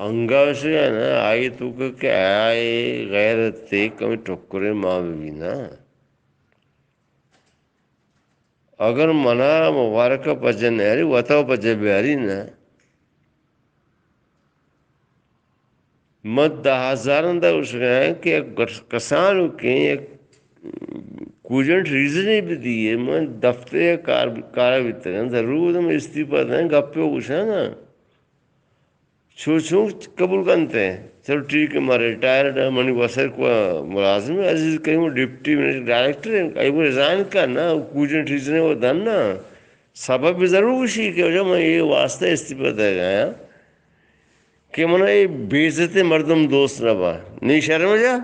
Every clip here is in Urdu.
ಅಂಗಾಂಶನ ಆಯಿ ತೂಕಕ್ಕೆ ಆಯಿ ಗೈರತ್ತೆ ಕಮ್ಮಿ ಟೊಕ್ಕರೆ ಮಾವಿನ اگر منا مبارکہ پجن یاری وطا پجے بیاری نا مت دا ہزارن دا اس گئے کہ کسانو کے ایک کوجنٹ ریزن بھی دیئے من دفتر کارا بیتگن ضرور دم استعفا دیں گپے پوچھا نا چھو قبول کرتے ہیں چلو ٹھیک ہے میں ریٹائرڈ ہے منی وسر کو ملازم ہے عزیز کہیں وہ ڈپٹی ڈائریکٹر ہے کہیں وہ ریزائن کرنا کوجنٹ ریزن ہے وہ دن نا سبب بھی ضرور اسی کہ وجہ میں یہ واسطہ استعفا دے گیا کہ منہ یہ بےعزت مردم دوست نہ با نہیں شرم جا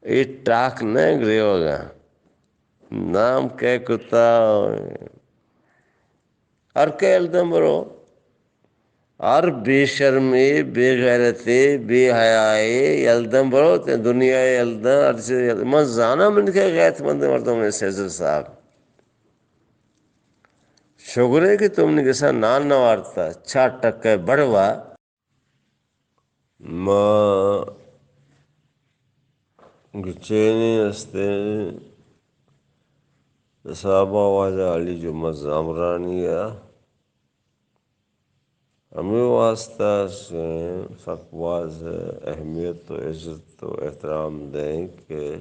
یہ ٹاک نہ گرے ہوگا نام کہ کتا اور کہ الدم برو اور بے شرمے بے غیرتے بے حیائے یلدم برو تے دنیا یلدم ارچے من زانا من کے غیرت مند مردوں میں سیزر صاحب شکر ہے کہ تم نے کیسا نان نوارتا چھا ٹکے بڑھوا ما گچینی استے صحابہ واجہ علی جو مزامرانی ہے ہمیں واسطہ سے فقواز اہمیت و عزت و احترام دیں کہ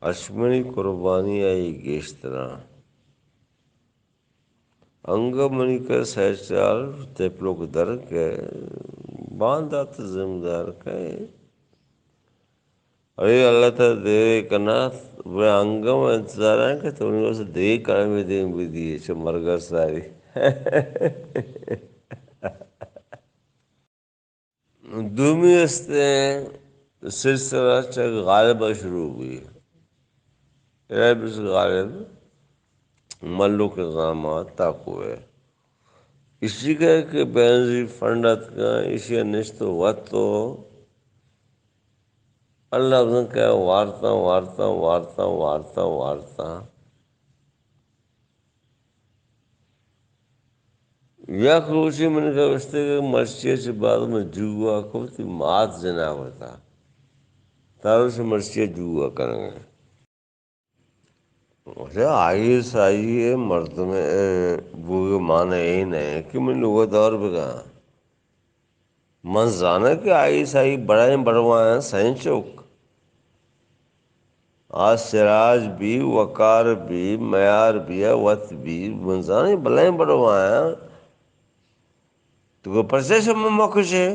اشمنی قربانی آئی گیشترا انگا منی کا سہچار تیپلوک در کے باندات ذمہ دار کے ارے اللہ تعالیٰ دے کنا بڑے انگا میں انتظار ہیں کہ تو انہیں سے دے کرنے میں دیں بھی دیئے چھو مرگر ساری دومی استے سلسلہ چک غالبہ شروع ہوئی غالب ملوک اقامات تاکو ہے اسی کا کہ بینزی فنڈت کا اسی نشت وقت تو اللہ ابن کا وارتا یا خروشی من کا وشتے کہ مرشیہ سے بعد میں جوا کو تی مات زنا ہوتا تارو سے مرشیہ جوا کریں گے آئیس آئیے مرد میں بوگے مانا یہی نہیں کہ من لوگوں دور بگا من زانا کہ آئیس آئی بڑھائیں بڑھوائیں سین چوک آج سراج بھی وقار بھی معیار بھی وقت بھی من زانا بڑھائیں بڑھوائیں تو کو پرچے سے مکش ہے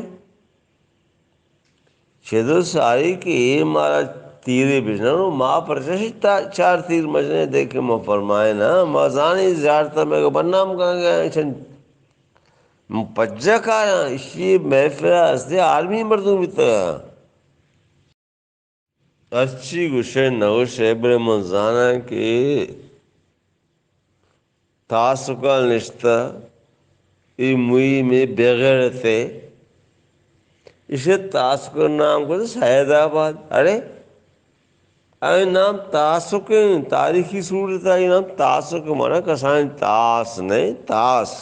شدو ساری کہ یہ مارا تیرے بجنا ماں پرچے سے چار تیر مجنے دیکھے ماں فرمائے نا مازانی زیارتا میں کو برنام کریں گے پجا کارا اسی محفلہ استے عالمی مردوں بیتا اچھی گوشے نوش عبر منزانا کہ تاسکال نشتہ ای موئی میں بغیر تھے اسے تاسکر نام کو سید آباد ارے اے نام تاسک تاریخی صورت ہے یہ نام تاسک مانا کسان تاس نہیں تاس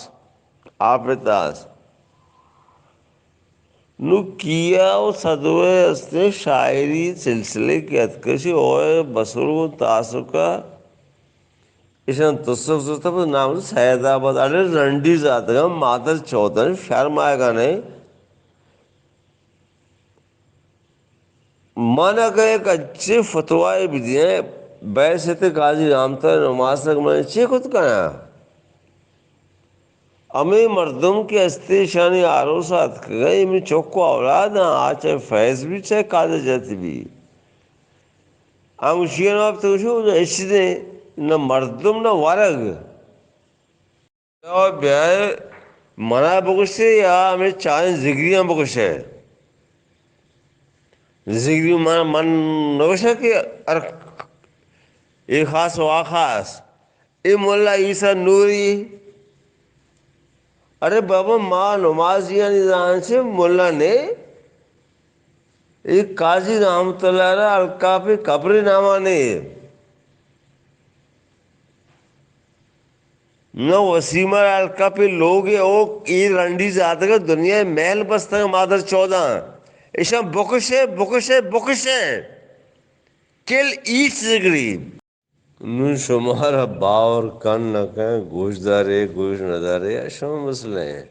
آپ تاس نو کیا و صدوے استے شاعری سلسلے کی اتکشی ہوئے بسرو تاسکا اسے تصف سوتا پر نام سید آباد ارے رنڈی ذات گا مادر چودن شرم آئے گا نہیں مانا کہ ایک اچھے فتوائے بھی دیئے بیست قاضی رامتا نماز تک میں نے چھے خود کہا امی مردم کے استے شانی آروسات گئی امی چوکو اولاد ہیں آچے فیض بھی چاہے قاضی جاتی بھی ہم شیئر آپ تو شو اس نے نہ مردم نہ ورگ اور بیائے منع بکشے یا ہمیں چاہیں زگریاں بکشے زگری من نوشہ کہ ایک خاص و آخاص اے مولا عیسیٰ نوری ارے بابا ماں نمازیاں نظام سے مولا نے ایک قاضی رحمت اللہ علیہ الکافی قبر نامہ نے نہ وسیمہ الکا پہ لوگ او ای رنڈی ذات کا دنیا محل بستہ مادر 14 ایشا بکشے کل ایچ زگری نون شمارا باور کن نہ کہیں گوش دارے گوش نہ دارے ایسا مسئلہ ہیں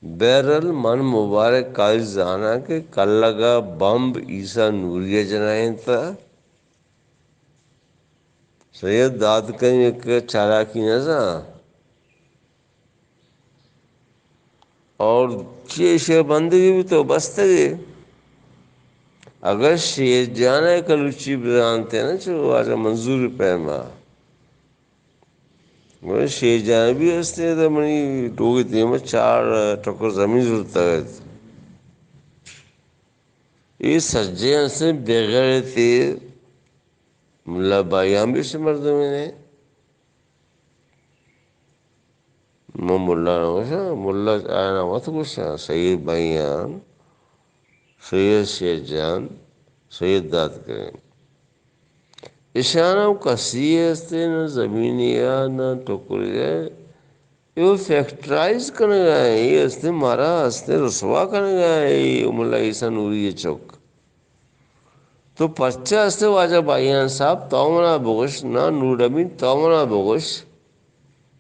بیرل من مبارک کاج زانا کہ کل لگا بمب عیسیٰ نوریہ جنائیں تھا سید داد کہیں ایک چالاکی نہ تھا اور شیر بندگی بھی تو بستگی اگر شیر جانا ہے کلوچی بدانتے نا چھو آجا منظور پیما شیر جانا بھی ہستے ہیں تو منی ٹوگی تیمہ 4 ٹکر زمین ضرورت ہے یہ سجے ہنسے بغیر تھی ملا بائیان بھی سے مردوں میں نے ملا نہ ہوشا ملا آیا نہ وقت کچھا سید بائیان سید شیر جان سید داد کریں اشانہ کسی ہستے نہ زمینیا نہ ٹکریا یہ فیکٹرائز کرنے گئے یہ ہستے مارا ہستے رسوا کرنے گئے یہ ملا عیسیٰ نوری چوک تو پرچہ ہستے واجہ بائیان صاحب تومنا بغش نہ نور امین تومنا بغش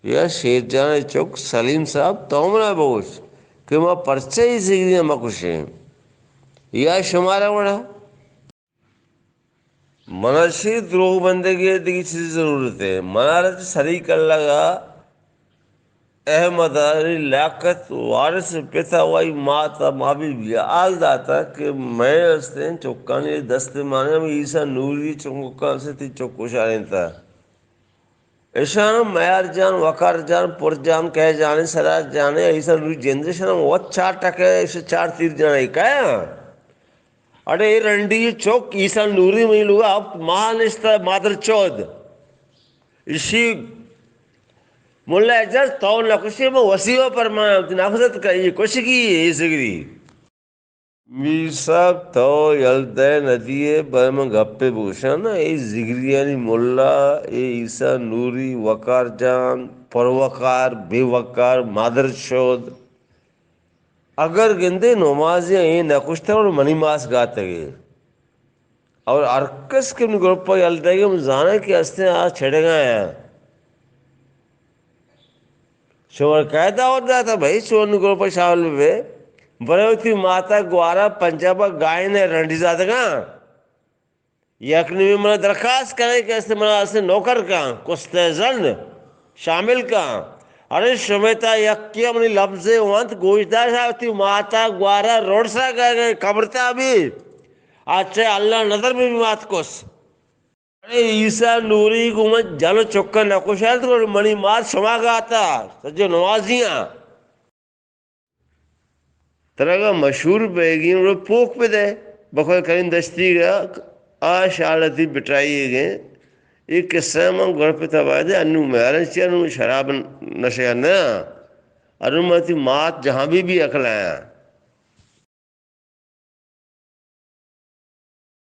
یا شیر جان چوک سلیم صاحب تومنا بغش کہ ماں پرچہ ہی سگری ماں کچھ ہیں یا شمارہ بڑھا منشی دروغ بندگی دیکھی چیز ضرورت ہے منارت سری کر لگا احمد علی لیاقت وارث پیتا وائی ماتا مابی بھی آگ داتا کہ میں ہستے چوکانی دست مانے میں عیسیٰ نوری چوکان سے تھی چوکو شارین تھا ایشانم میار جان وقار جان پر جان کہہ جانے سراج جانے عیسیٰ نوری جندر شنم وقت 4 ٹکے ایسے 4 تیر جانے کہا اڑے رنڈی چوک عیسیٰ نوری میں لوگا اب مہانشتہ مادر 14 اسی ملا اجاز تو نکشی میں وسیعہ فرمایا نفذت کا یہ کچھ کی ہے سگری میر صاحب تو یلدہ ندیے برم گپے بوشن ای زگریانی ملا ای عیسیٰ نوری وقار جان پروقار بے وقار مادر شود اگر گندے نمازیاں یہ نکشتے اور منی ماس گاتے گئے اور ارکس کے گروپا یلدہ گئے مزانا کی ہستے آج چھڑے گئے ہیں شور قیدہ ہوتا تھا بھائی شور گروپا شاول میں بڑے ہوتی ماتا گوارا پنجابہ گائنے رنڈی زیادہ گا یکنی میں منہ درخواست کرے کہ ایسے منہ ایسے نوکر کا کستیزن شامل کا ارے شمیتا یکیا منی لفظ وانت گوشدہ شاوتی ماتا گوارا روڈ سا گئے کبرتا بھی آچھے اللہ نظر میں بھی مات کس ارے عیسیٰ نوری کو میں جانو چکا نکوش ہے تو منی مات شما گاتا سجو نوازیاں طرح مشہور بیگین وہ پوک پہ دے بخور کرین دستی گیا آش آلتی بٹائی گئے ایک قصہ میں گھر پہ تباہ دے انو میں ارنچی انو شراب نشیہ نا انو میں تی مات جہاں بھی اکھل آیا